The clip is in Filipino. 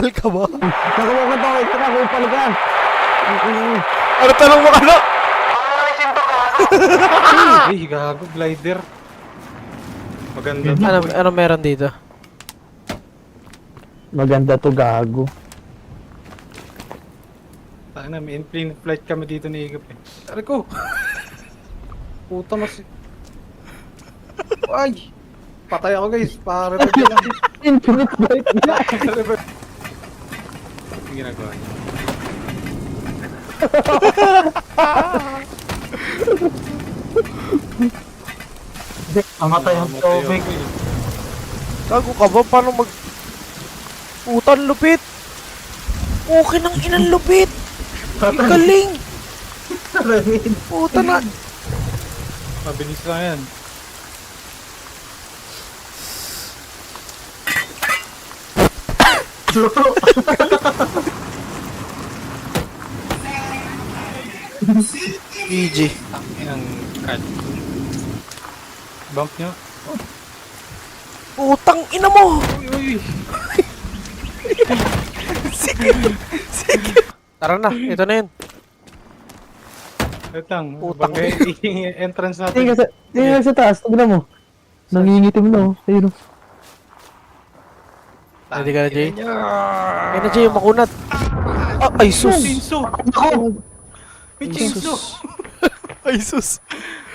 Kupal ka ba? Nakuha ko ito, kupal ka. Ano tanong mo ka na? Ay, gago, glider. Maganda to. Ano meron dito? Maganda to, gago. Sana, may in-plane flight kami dito ni Igap eh. Tari ko! Puta mas... Ay! Patay ako guys, para-revive ko lang. Infinite flight na. Revive. Yung ginagawa niya. Amatay ang tubig. Gago ka ba? Paano mag... Putan lupit! Okay nang inang lupit! Galing! Puta na! Mabilis lang yan. GG. Ang cut. Bump nyo. Putang ina mo! Uy, uy! Sige! Sige! Tara na, ito na yun. Wait lang, Putang bagay yung entrance natin. Tingnan ka sa taas, tignan mo. Nangingitim na, oh. Ayun, oh. Ready ka na, Jay? Ay na, Jay, yung makunat. Ah, ay, sus! Chainsaw! Ako! May chainsaw! Ay, sus!